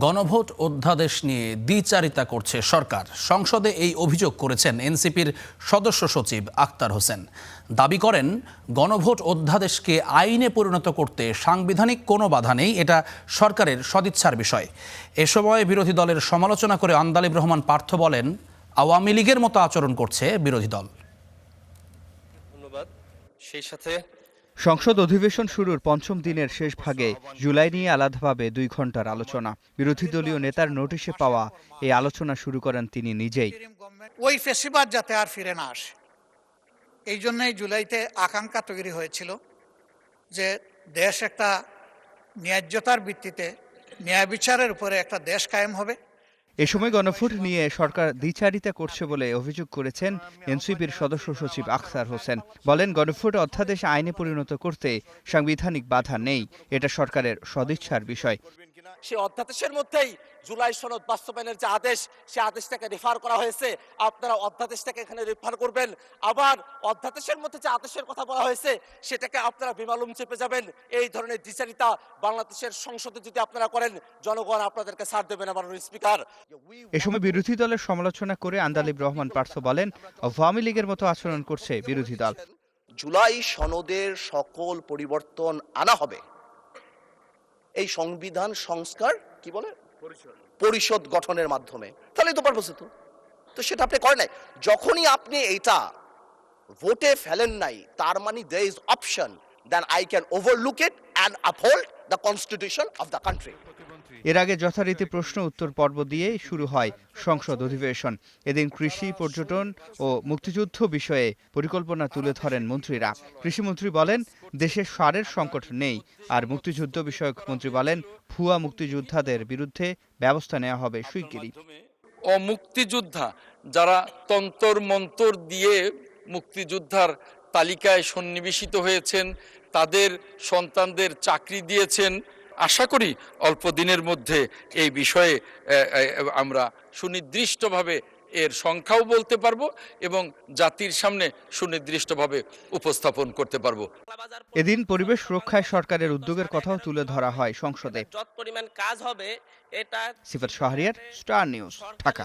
গণভোট অধ্যাদেশ নিয়ে দ্বিচারিতা করছে সরকার। সংসদে এই অভিযোগ করেছেন এনসিপির সদস্য সচিব আক্তার হোসেন। দাবি করেন, গণভোট অধ্যাদেশকে আইনে পরিণত করতে সাংবিধানিক কোনো বাধা নেই, এটা সরকারের সদিচ্ছার বিষয়। এ সময় বিরোধী দলের সমালোচনা করে আন্দালিব রহমান পার্থ বলেন, আওয়ামী লীগের মতো আচরণ করছে বিরোধী দল। ধন্যবাদ। সেই সাথে সংসদ অধিবেশন শুরুর পঞ্চম দিনের শেষ ভাগে জুলাই নিয়ে আলাদাভাবে 2 ঘন্টার আলোচনা। বিরোধী দলীয় নেতার নোটিশে পাওয়া এই আলোচনা শুরু করেন তিনি নিজেই। ওই ফেসিবাদ যাতে আর ফিরে না আসে, এই জন্যই জুলাইতে আকাঙ্ক্ষা তৈরি হয়েছিল যে দেশ একটা ন্যায্যতার ভিত্তিতে ন্যায় বিচারের উপরে একটা দেশ কায়েম হবে। এ সময় গণভোট নিয়ে সরকার দ্বিচারিতা করছে বলে অভিযোগ করেছেন এনসিপির সদস্য সচিব আক্তার হোসেন। বলেন, গণভোট অধ্যাদেশ আইনে পরিণত করতে সাংবিধানিক বাধা নেই, এটা সরকারের সদিচ্ছার বিষয়। সেই অধ্যাদেশের মধ্যেই জুলাই সনদ বাস্তবায়নের যে আদেশ, সে আদেশটাকে রেফার করা হয়েছে। আপনারা অধ্যাদেশটাকে এখানে রেফার করবেন, আবার অধ্যাদেশের মধ্যে যে আদেশের কথা বলা হয়েছে সেটাকে আপনারা বেমালুম চেপে যাবেন। এই ধরনের দ্বিচারিতা বাংলাদেশের সংসদে যদি আপনারা করেন, জনগণ আপনাদেরকে ছাড় দেবেন। মাননীয় স্পিকার, এ সময় বিরোধী দলের সমালোচনা করে আন্দালিব রহমান পার্থ বলেন, আওয়ামী লীগের মতো আচরণ করছে বিরোধী দল। জুলাই সনদের সকল পরিবর্তন আনা হবে এই সংবিধান সংস্কার কি বলে পরিষদ গঠনের মাধ্যমে, তাহলে তো পারপোজ হতো। তো সেটা আপনি করেন নাই। যখনই আপনি এটা ভোটে ফেলেন নাই, তার মানে there is option then I can overlook it and uphold the constitution of the country. এর আগে যথারীতি প্রশ্ন উত্তর পর্ব দিয়ে শুরু হয় সংসদ অধিবেশন। এদিন কৃষি, পর্যটন ও মুক্তিযুদ্ধ বিষয়ে পরিকল্পনা তুলে ধরেন মন্ত্রীরা। কৃষিমন্ত্রী বলেন, দেশে সারের সংকট নেই, আর মুক্তিযুদ্ধ বিষয়ক মন্ত্রী বলেন, ভুয়া মুক্তিযোদ্ধাদের বিরুদ্ধে ব্যবস্থা নেওয়া হবে শিগগিরই। মুক্তিযোদ্ধা যারা তন্তর মন্তর দিয়ে মুক্তিযোদ্ধার তালিকায় সন্নিবেশিত হয়েছেন, তাদের সন্তানদের চাকরি দিয়েছেন, আশা করি অল্প দিনের মধ্যে এই বিষয়ে আমরা সুনির্দিষ্টভাবে এর সংখ্যাও বলতে পারবো এবং জাতির সামনে সুনির্দিষ্টভাবে উপস্থাপন করতে পারবো। এদিন পরিবেশ রক্ষায় সরকারের উদ্যোগের কথাও তুলে ধরা হয় সংসদে। যত পরিমাণ কাজ হবে এটা সিফাত শাহরিয়ার, স্টার নিউজ, ঢাকা।